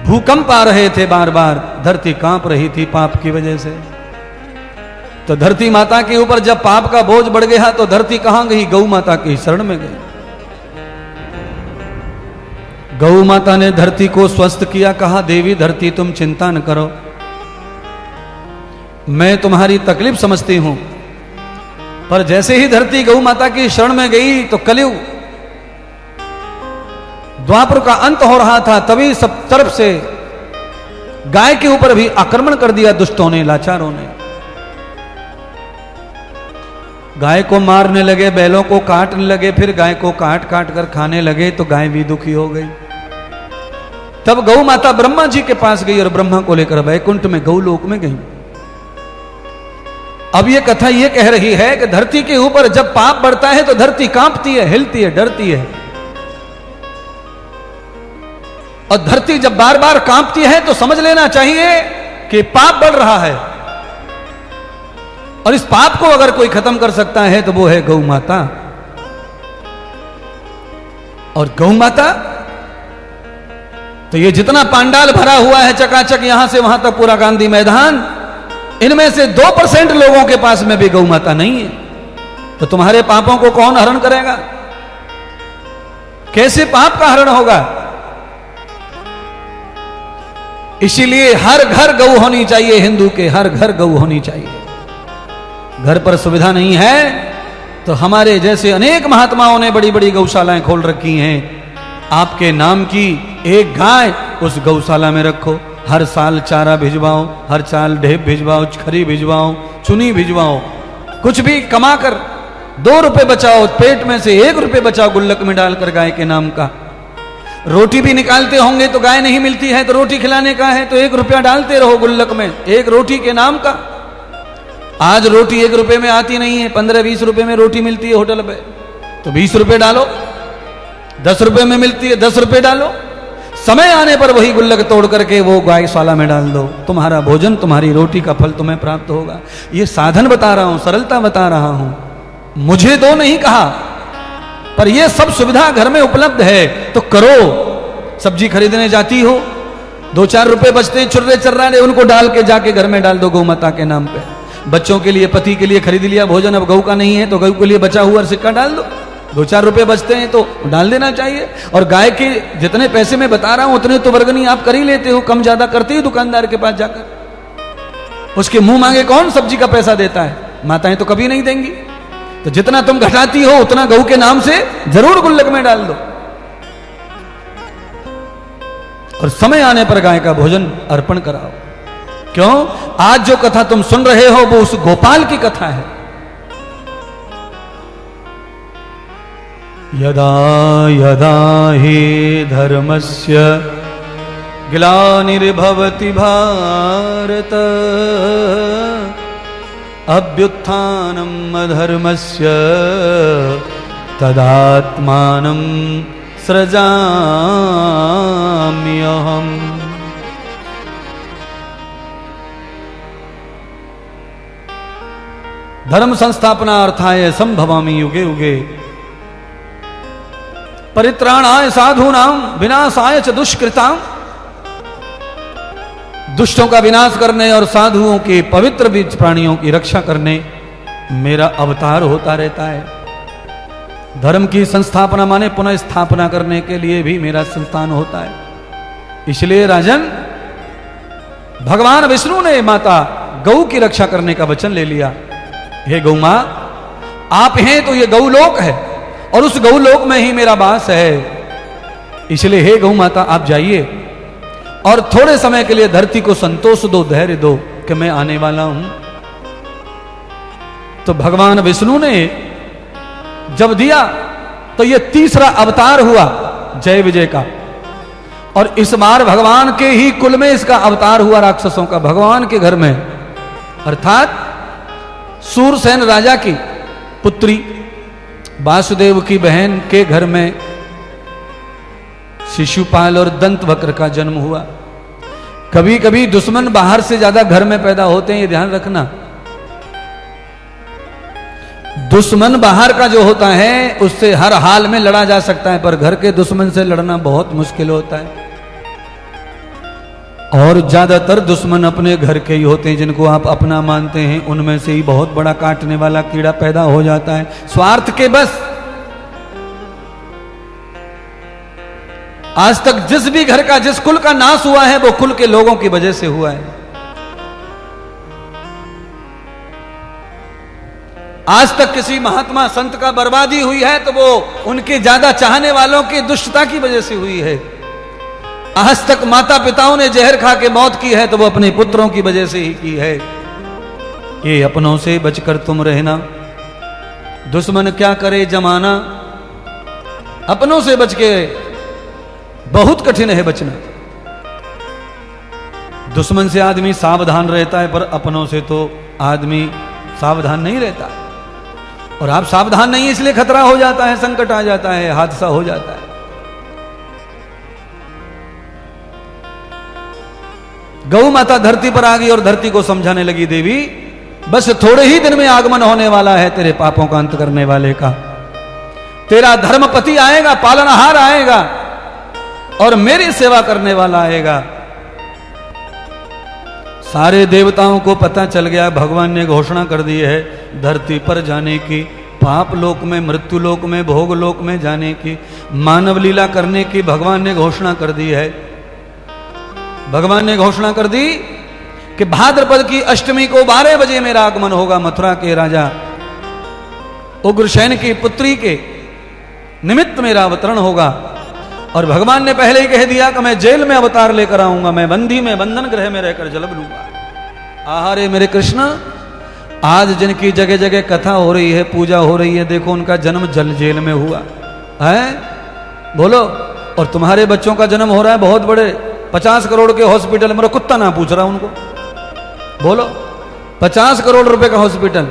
भूकंप आ रहे थे बार बार, धरती कांप रही थी पाप की वजह से। तो धरती माता के ऊपर जब पाप का बोझ बढ़ गया तो धरती कहां गई? गौ माता की शरण में गई। गौ माता ने धरती को स्वस्थ किया, कहा देवी धरती तुम चिंता न करो, मैं तुम्हारी तकलीफ समझती हूं। पर जैसे ही धरती गौ माता की शरण में गई तो कलयुग द्वापर का अंत हो रहा था, तभी सब तरफ से गाय के ऊपर भी आक्रमण कर दिया दुष्टों ने, लाचारों ने। गाय को मारने लगे, बैलों को काटने लगे, फिर गाय को काट काट कर खाने लगे तो गाय भी दुखी हो गई। तब गौ माता ब्रह्मा जी के पास गई और ब्रह्मा को लेकर वैकुंठ में गौलोक में गई। अब ये कथा ये कह रही है कि धरती के ऊपर जब पाप बढ़ता है तो धरती कांपती है, हिलती है, डरती है। और धरती जब बार बार कांपती है तो समझ लेना चाहिए कि पाप बढ़ रहा है, और इस पाप को अगर कोई खत्म कर सकता है तो वो है गौ माता। और गौ माता तो ये जितना पांडाल भरा हुआ है चकाचक यहां से वहां तक पूरा गांधी मैदान, इनमें से 2% लोगों के पास में भी गौ माता नहीं है। तो तुम्हारे पापों को कौन हरण करेगा? कैसे पाप का हरण होगा? इसीलिए हर घर गौ होनी चाहिए, हिंदू के हर घर गौ होनी चाहिए। घर पर सुविधा नहीं है तो हमारे जैसे अनेक महात्माओं ने बड़ी बड़ी गौशालाएं खोल रखी हैं। आपके नाम की एक गाय उस गौशाला में रखो, हर साल चारा भिजवाओ, हर साल ढेप भिजवाओ, खरी भिजवाओ, चुनी भिजवाओ, कुछ भी कमा कर 2 रुपए बचाओ, पेट में से 1 रुपए बचाओ गुल्लक में डालकर गाय के नाम का। रोटी भी निकालते होंगे तो गाय नहीं मिलती है तो रोटी खिलाने का है तो 1 रुपया डालते रहो गुल्लक में, 1 रोटी के नाम का। आज रोटी 1 रुपए में आती नहीं है, 15-20 रुपए में रोटी मिलती है होटल पे, तो 20 रुपए डालो। 10 रुपए में मिलती है, 10 रुपए डालो। समय आने पर वही गुल्लक तोड़ करके वो गौशाला में डाल दो, तुम्हारा भोजन, तुम्हारी रोटी का फल तुम्हें प्राप्त होगा। ये साधन बता रहा हूं, सरलता बता रहा हूं, मुझे तो नहीं कहा, पर ये सब सुविधा घर में उपलब्ध है तो करो। सब्जी खरीदने जाती हो, 2-4 रुपए बचते हैं छुर्रे चर्राने, उनको डाल के जाके घर में डाल दो गौ माता के नाम पे। बच्चों के लिए, पति के लिए खरीद लिया भोजन, अब गौ का नहीं है तो गौ के लिए बचा हुआ सिक्का डाल दो, 2-4 रुपए बचते हैं तो डाल देना चाहिए। और गाय के जितने पैसे मैं बता रहा हूं उतने तो वर्गनी आप कर ही लेते हो, कम ज्यादा करते हो दुकानदार के पास जाकर। उसके मुंह मांगे कौन सब्जी का पैसा देता है? माताएं तो कभी नहीं देंगी। तो जितना तुम घटाती हो उतना गौ के नाम से जरूर गुल्लक में डाल दो, और समय आने पर गाय का भोजन अर्पण कराओ। क्यों? आज जो कथा तुम सुन रहे हो वो उस गोपाल की कथा है। यदा यदा हि धर्मस्य ग्लानिर्भवति भारत अभ्युत्थानम् अधर्मस्य तदात्मानं सृजाम्यहम्। धर्म संस्थापनार्थाय संभवामि युगे युगे परित्राणाय साधूनां विनाशाय च दुष्कृतां। दुष्टों का विनाश करने और साधुओं के पवित्र बीज प्राणियों की रक्षा करने मेरा अवतार होता रहता है। धर्म की संस्थापना माने पुनः स्थापना करने के लिए भी मेरा संतान होता है। इसलिए राजन, भगवान विष्णु ने माता गौ की रक्षा करने का वचन ले लिया। हे गौ मां, आप हैं तो ये गौलोक है और उस गौलोक में ही मेरा वास है। इसलिए हे गौ माता, आप जाइए और थोड़े समय के लिए धरती को संतोष दो, धैर्य दो कि मैं आने वाला हूं। तो भगवान विष्णु ने जब दिया तो ये तीसरा अवतार हुआ जय विजय का, और इस बार भगवान के ही कुल में इसका अवतार हुआ, राक्षसों का, भगवान के घर में, अर्थात सूरसेन राजा की पुत्री वासुदेव की बहन के घर में शिशुपाल और दंतवक्र का जन्म हुआ। कभी कभी दुश्मन बाहर से ज्यादा घर में पैदा होते हैं, ये ध्यान रखना। दुश्मन बाहर का जो होता है उससे हर हाल में लड़ा जा सकता है, पर घर के दुश्मन से लड़ना बहुत मुश्किल होता है। और ज्यादातर दुश्मन अपने घर के ही होते हैं, जिनको आप अपना मानते हैं उनमें से ही बहुत बड़ा काटने वाला कीड़ा पैदा हो जाता है, स्वार्थ के बस। आज तक जिस भी घर का, जिस कुल का नाश हुआ है वो कुल के लोगों की वजह से हुआ है। आज तक किसी महात्मा संत का बर्बादी हुई है तो वो उनके ज्यादा चाहने वालों की दुष्टता की वजह से हुई है। आज तक माता पिताओं ने जहर खा के मौत की है तो वो अपने पुत्रों की वजह से ही की है। ये अपनों से बचकर तुम रहना, दुश्मन क्या करे जमाना। अपनों से बच के बहुत कठिन है बचना। दुश्मन से आदमी सावधान रहता है पर अपनों से तो आदमी सावधान नहीं रहता। और आप सावधान नहीं, इसलिए खतरा हो जाता है, संकट आ जाता है, हादसा हो जाता है। गौ माता धरती पर आ गई और धरती को समझाने लगी, देवी बस थोड़े ही दिन में आगमन होने वाला है तेरे पापों का अंत करने वाले का। तेरा धर्मपति आएगा, पालनहार आएगा और मेरी सेवा करने वाला आएगा। सारे देवताओं को पता चल गया, भगवान ने घोषणा कर दी है धरती पर जाने की, पाप लोक में, मृत्यु लोक में, भोग लोक में जाने की, मानव लीला करने की भगवान ने घोषणा कर दी है। भगवान ने घोषणा कर दी कि भाद्रपद की अष्टमी को 12 बजे मेरा आगमन होगा। मथुरा के राजा उग्रसेन की पुत्री के निमित्त मेरा अवतरण होगा। और भगवान ने पहले ही कह दिया कि मैं जेल में अवतार लेकर आऊंगा, मैं बंदी में, बंधन गृह में रहकर जन्म लूंगा। आहारे मेरे कृष्ण, आज जिनकी जगह जगह कथा हो रही है, पूजा हो रही है, देखो उनका जन्म जेल में हुआ है। बोलो, और तुम्हारे बच्चों का जन्म हो रहा है बहुत बड़े 50 करोड़ के हॉस्पिटल। मेरा कुत्ता ना पूछ रहा उनको, बोलो 50 करोड़ रुपए का हॉस्पिटल।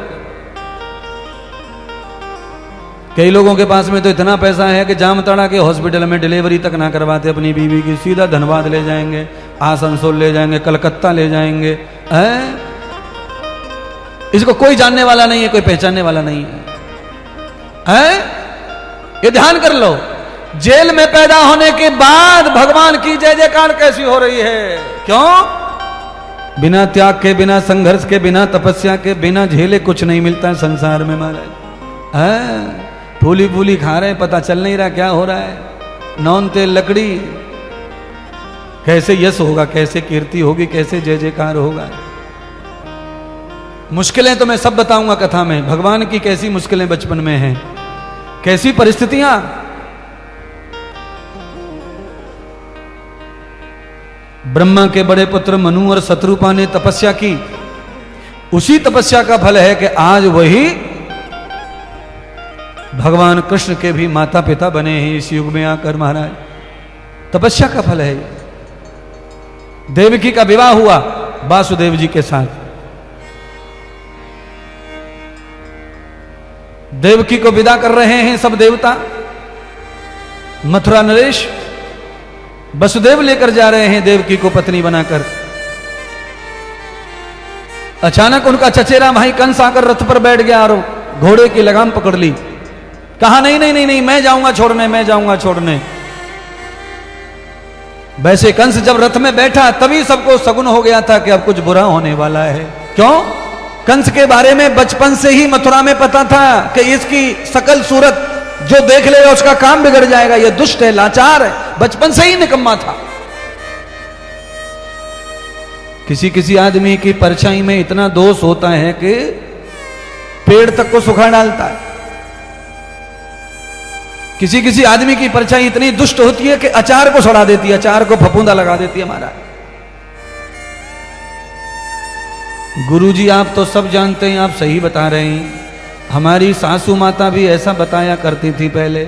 कई लोगों के पास में तो इतना पैसा है कि जामताड़ा के हॉस्पिटल में डिलीवरी तक ना करवाते अपनी बीवी की, सीधा धनबाद ले जाएंगे, आसनसोल ले जाएंगे, कलकत्ता ले जाएंगे। इसको कोई जानने वाला नहीं है, कोई पहचानने वाला नहीं है। ये ध्यान कर लो, जेल में पैदा होने के बाद भगवान की जय जयकार कैसी हो रही है। क्यों? बिना त्याग के, बिना संघर्ष के, बिना तपस्या के, बिना झेले कुछ नहीं मिलता है संसार में महाराज। फूली फूली खा रहे हैं, पता चल नहीं रहा क्या हो रहा है। नौन तेल लकड़ी, कैसे यश होगा, कैसे कीर्ति होगी, कैसे जय जयकार होगा। मुश्किलें तो मैं सब बताऊंगा कथा में, भगवान की कैसी मुश्किलें बचपन में हैं, कैसी परिस्थितियां। ब्रह्मा के बड़े पुत्र मनु और शत्रुपा ने तपस्या की, उसी तपस्या का फल है कि आज वही भगवान कृष्ण के भी माता पिता बने हैं इस युग में आकर महाराज। तपस्या का फल है। देवकी का विवाह हुआ वासुदेव जी के साथ। देवकी को विदा कर रहे हैं सब देवता। मथुरा नरेश वसुदेव लेकर जा रहे हैं देवकी को पत्नी बनाकर। अचानक उनका चचेरा भाई कंस आकर रथ पर बैठ गया और घोड़े की लगाम पकड़ ली। कहा नहीं नहीं नहीं नहीं, मैं जाऊंगा छोड़ने, मैं जाऊंगा छोड़ने। वैसे कंस जब रथ में बैठा तभी सबको सगुन हो गया था कि अब कुछ बुरा होने वाला है। क्यों? कंस के बारे में बचपन से ही मथुरा में पता था कि इसकी सकल सूरत जो देख लेगा उसका काम बिगड़ जाएगा, ये दुष्ट है, लाचार है। बचपन से ही निकम्मा था। किसी किसी आदमी की परछाई में इतना दोष होता है कि पेड़ तक को सुखा डालता है। किसी किसी आदमी की परछाई इतनी दुष्ट होती है कि अचार को सड़ा देती है, अचार को फफूंदा लगा देती है। हमारा गुरुजी आप तो सब जानते हैं, आप सही बता रहे हैं। हमारी सासू माता भी ऐसा बताया करती थी पहले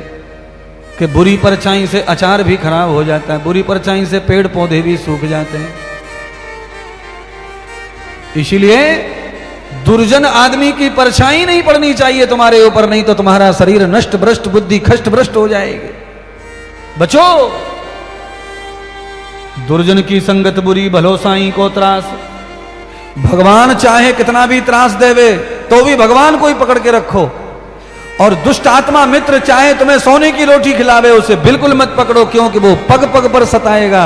कि बुरी परछाई से अचार भी खराब हो जाता है, बुरी परछाई से पेड़ पौधे भी सूख जाते हैं। इसीलिए दुर्जन आदमी की परछाई नहीं पड़नी चाहिए तुम्हारे ऊपर, नहीं तो तुम्हारा शरीर नष्ट भ्रष्ट, बुद्धि खष्ट भ्रष्ट हो जाएगी। बचो, दुर्जन की संगत बुरी, भलो साईं को त्रास। भगवान चाहे कितना भी त्रास देवे तो भी भगवान को ही पकड़ के रखो। और दुष्ट आत्मा मित्र चाहे तुम्हें सोने की रोटी खिलावे, उसे बिल्कुल मत पकड़ो, क्योंकि वो पग पग पर सताएगा।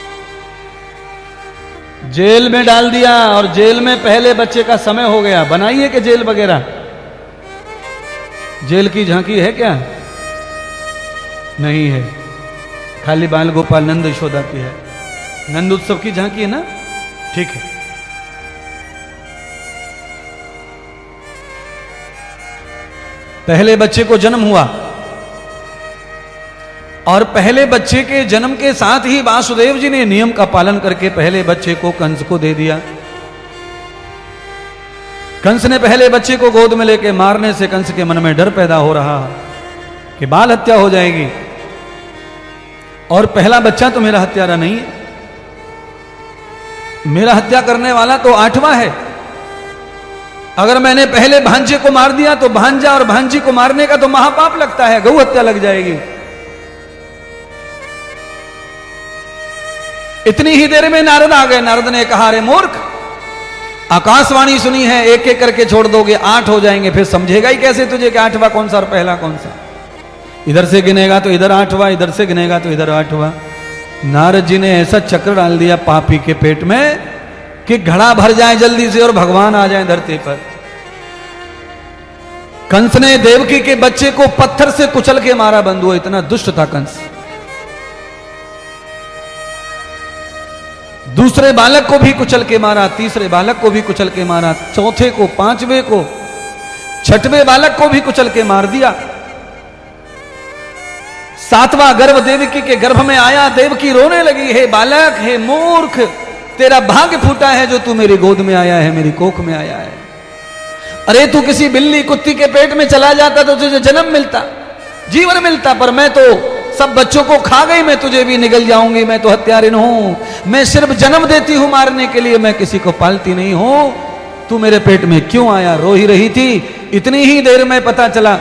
जेल में डाल दिया और जेल में पहले बच्चे का समय हो गया। बनाइए कि जेल वगैरह, जेल की झांकी है क्या? नहीं है, खाली बाल गोपाल नंद यशोदा की है। नंद उत्सव की झांकी है ना, ठीक है। पहले बच्चे को जन्म हुआ और पहले बच्चे के जन्म के साथ ही वासुदेव जी ने नियम का पालन करके पहले बच्चे को कंस को दे दिया। कंस ने पहले बच्चे को गोद में लेके मारने से कंस के मन में डर पैदा हो रहा कि बाल हत्या हो जाएगी, और पहला बच्चा तो मेरा हत्यारा नहीं है, मेरा हत्या करने वाला तो 8वां है। अगर मैंने पहले भांजे को मार दिया तो भांजा और भांजी को मारने का तो महापाप लगता है, गौ हत्या लग जाएगी। इतनी ही देर में नारद आ गए। नारद ने कहा, अरे मूर्ख, आकाशवाणी सुनी है, एक एक करके छोड़ दोगे, 8 हो जाएंगे, फिर समझेगा ही कैसे तुझे कि 8वां कौन सा और पहला कौन सा? इधर से गिनेगा तो इधर 8वां, इधर से गिनेगा तो इधर 8वां। नारद जी ने ऐसा चक्र डाल दिया पापी के पेट में कि घड़ा भर जाए जल्दी से और भगवान आ जाए धरती पर। कंस ने देवकी के बच्चे को पत्थर से कुचल के मारा बंधुओं, इतना दुष्ट था कंस। दूसरे बालक को भी कुचल के मारा, तीसरे बालक को भी कुचल के मारा, चौथे को, 5वें को, 6वें बालक को भी कुचल के मार दिया। 7वां गर्भ देवकी के गर्भ में आया। देवकी रोने लगी, हे बालक, हे मूर्ख, तेरा भाग्य फूटा है जो तू मेरी गोद में आया है, मेरी कोख में आया है। अरे तू किसी बिल्ली कुत्ती के पेट में चला जाता तो तुझे जन्म मिलता, जीवन मिलता, पर मैं तो सब बच्चों को खा गई, मैं तुझे भी निगल जाऊंगी। मैं तो हत्यारिन हूं, मैं सिर्फ जन्म देती हूं मारने के लिए, मैं किसी को पालती नहीं हूं। तू मेरे पेट में क्यों आया? रो ही रही थी। इतनी ही देर में पता चला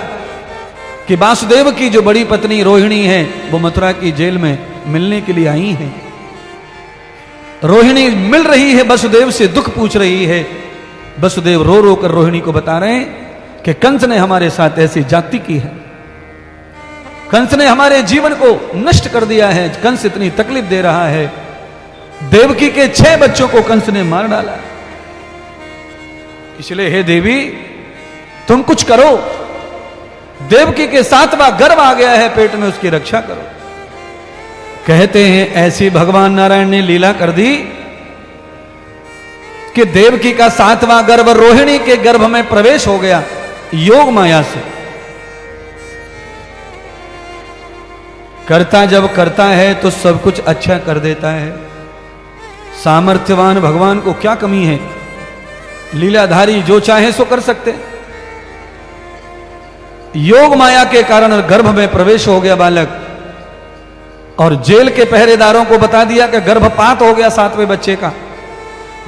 कि वासुदेव की जो बड़ी पत्नी रोहिणी है वो मथुरा की जेल में मिलने के लिए आई है। रोहिणी मिल रही है वसुदेव से, दुख पूछ रही है। वसुदेव रो रो कर रोहिणी को बता रहे हैं कि कंस ने हमारे साथ ऐसी जाति की है, कंस ने हमारे जीवन को नष्ट कर दिया है, कंस इतनी तकलीफ दे रहा है। देवकी के 6 बच्चों को कंस ने मार डाला, इसलिए हे देवी तुम कुछ करो। देवकी के 7वां गर्भ आ गया है पेट में, उसकी रक्षा करो। कहते हैं ऐसी भगवान नारायण ने लीला कर दी कि देवकी का 7वां गर्भ रोहिणी के गर्भ में प्रवेश हो गया योग माया से। करता जब करता है तो सब कुछ अच्छा कर देता है। सामर्थ्यवान भगवान को क्या कमी है? लीलाधारी जो चाहे सो कर सकते। योग माया के कारण गर्भ में प्रवेश हो गया बालक, और जेल के पहरेदारों को बता दिया कि गर्भपात हो गया 7वें बच्चे का।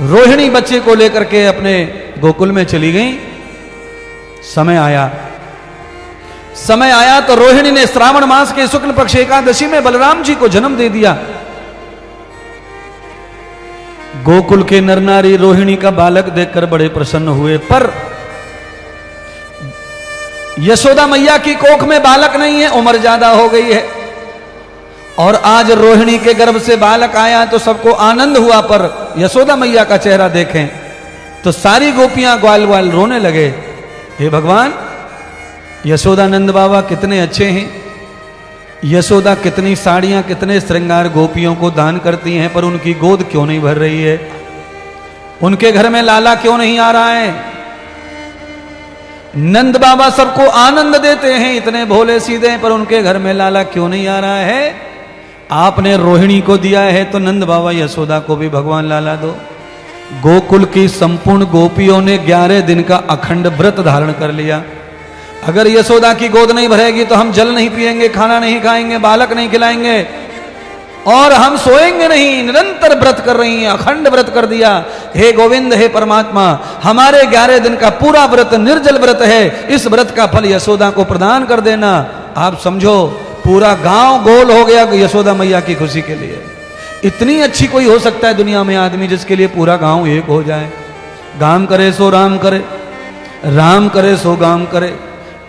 रोहिणी बच्चे को लेकर के अपने गोकुल में चली गई। समय आया तो रोहिणी ने श्रावण मास के शुक्ल पक्ष एकादशी में बलराम जी को जन्म दे दिया। गोकुल के नर नारी रोहिणी का बालक देखकर बड़े प्रसन्न हुए, पर यशोदा मैया की कोख में बालक नहीं है, उम्र ज्यादा हो गई है। और आज रोहिणी के गर्भ से बालक आया तो सबको आनंद हुआ, पर यशोदा मैया का चेहरा देखें तो सारी गोपियां ग्वाल ग्वाल रोने लगे। हे भगवान, यशोदानंद बाबा कितने अच्छे हैं, यशोदा कितनी साड़ियां, कितने श्रृंगार गोपियों को दान करती हैं, पर उनकी गोद क्यों नहीं भर रही है? उनके घर में लाला क्यों नहीं आ रहा है? नंद बाबा सबको आनंद देते हैं, इतने भोले सीधे, पर उनके घर में लाला क्यों नहीं आ रहा है? आपने रोहिणी को दिया है तो नंद बाबा यशोदा को भी भगवान लाला दो। गोकुल की संपूर्ण गोपियों ने 11 दिन का अखंड व्रत धारण कर लिया। अगर यशोदा की गोद नहीं भरेगी तो हम जल नहीं पिएंगे, खाना नहीं खाएंगे, बालक नहीं खिलाएंगे, और हम सोएंगे नहीं। निरंतर व्रत कर रही हैं, अखंड व्रत कर दिया। हे गोविंद, हे परमात्मा, हमारे 11 दिन का पूरा व्रत निर्जल व्रत है, इस व्रत का फल यशोदा को प्रदान कर देना। आप समझो पूरा गांव गोल हो गया यशोदा मैया की खुशी के लिए। इतनी अच्छी कोई हो सकता है दुनिया में आदमी जिसके लिए पूरा गांव एक हो जाए? गाम करे सो राम करे, राम करे सो गाम करे।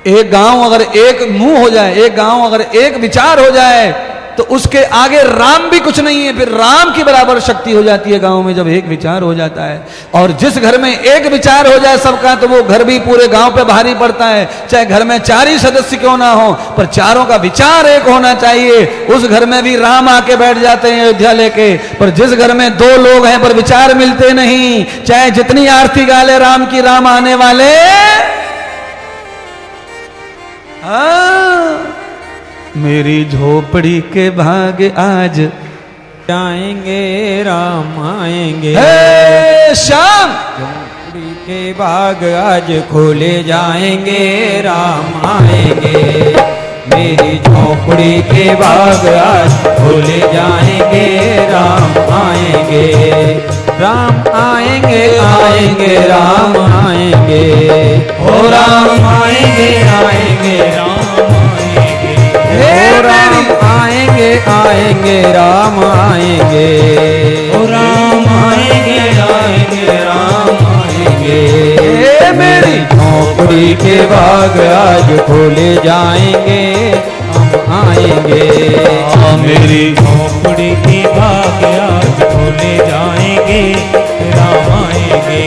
एक गांव अगर एक मुंह हो जाए, एक गांव अगर एक विचार हो जाए तो उसके आगे राम भी कुछ नहीं है, फिर राम की बराबर शक्ति हो जाती है गांव में जब एक विचार हो जाता है। और जिस घर में एक विचार हो जाए सबका, तो वो घर भी पूरे गांव पे भारी पड़ता है। चाहे घर में 4 ही सदस्य क्यों ना हो, पर चारों का विचार एक होना चाहिए। उस घर में भी राम आके बैठ जाते हैं अयोध्या लेके। पर जिस घर में 2 लोग हैं पर विचार मिलते नहीं, चाहे जितनी आरती गाले राम की, राम आने वाले मेरी झोपड़ी के भाग आज जाएंगे राम आएंगे। श्याम झोपड़ी के भाग आज खोले जाएंगे राम आएंगे। मेरी झोपड़ी के भाग आज खोले जाएंगे राम आएंगे। राम आएंगे आएंगे राम आएंगे। ओ राम आएंगे आएंगे राम आएंगे। ओ राम आएंगे आएंगे राम आएंगे। ओ राम आएंगे आएंगे राम आएंगे। मेरी झोपड़ी के बाग आज खोले जाएंगे हम आएंगे। मेरी झोपड़ी के बाग आज खोले जाएंगे राम आएंगे।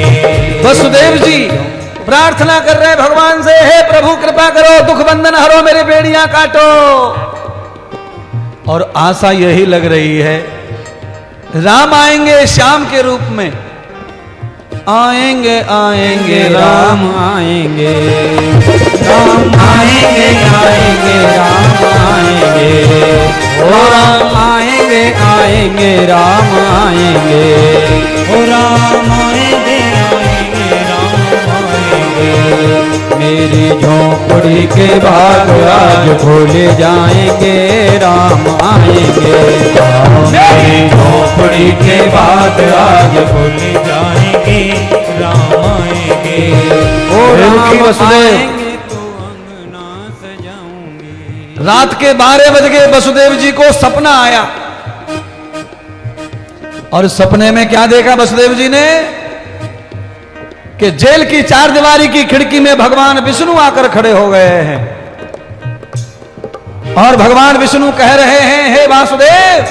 वसुदेव जी प्रार्थना कर रहे भगवान से, हे प्रभु कृपा करो, दुख बंधन हरो, मेरी बेड़ियां काटो। और आशा यही लग रही है राम आएंगे श्याम के रूप में। आएंगे आएंगे राम आएंगे। राम आएंगे आएंगे राम आएंगे। ओ राम आएंगे आएंगे राम आएंगे। ओ राम आएंगे आएंगे राम आएंगे। मेरी झोपड़ी के भाग आज खोले जाएंगे राम आएंगे। मेरी झोपड़ी के बाद आज खोले जाएंगे राम आएंगे। ओ राम वसुदेव आएंगे तो अंगना सजाऊंगी। रात के 12 बज गए, वसुदेव जी को सपना आया। और सपने में क्या देखा वसुदेव जी ने कि जेल की 4 दीवारी की खिड़की में भगवान विष्णु आकर खड़े हो गए हैं। और भगवान विष्णु कह रहे हैं, हे वासुदेव,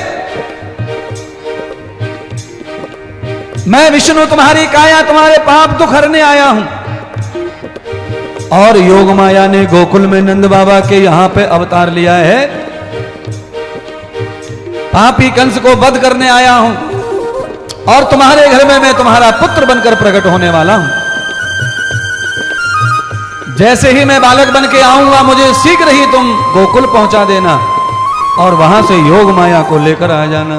मैं विष्णु तुम्हारी काया तुम्हारे पाप दुख हरने आया हूं। और योग माया ने गोकुल में नंद बाबा के यहां पे अवतार लिया है। पापी कंस को वध करने आया हूं और तुम्हारे घर में मैं तुम्हारा पुत्र बनकर प्रकट होने वाला हूं। जैसे ही मैं बालक बन के आऊंगा, मुझे शीघ्र ही तुम गोकुल पहुंचा देना और वहां से योग माया को लेकर आ जाना।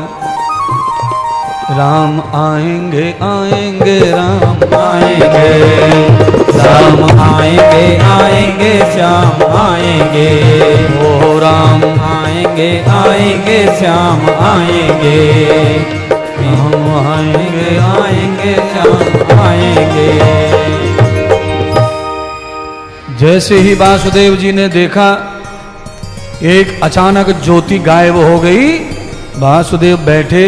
राम आएंगे आएंगे राम आएंगे। राम आएंगे आएंगे श्याम आएंगे। ओ राम आएंगे आएंगे श्याम आएंगे। हम आएंगे आएंगे श्याम आएंगे। जैसे ही वासुदेव जी ने देखा, एक अचानक ज्योति गायब हो गई। वासुदेव बैठे,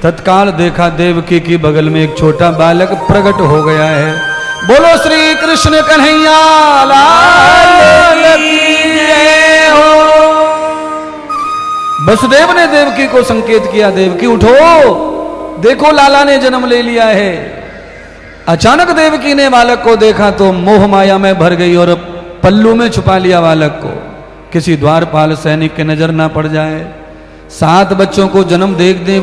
तत्काल देखा देवकी की बगल में एक छोटा बालक प्रकट हो गया है। बोलो श्री कृष्ण कन्हैया लाल की जय हो। वसुदेव ने देवकी को संकेत किया, देवकी उठो, देखो लाला ने जन्म ले लिया है। अचानक देवकी ने बालक को देखा तो मोह माया में भर गई और पल्लू में छुपा लिया बालक को, किसी द्वारपाल सैनिक के नजर ना पड़ जाए। 7 बच्चों को जन्म देख दे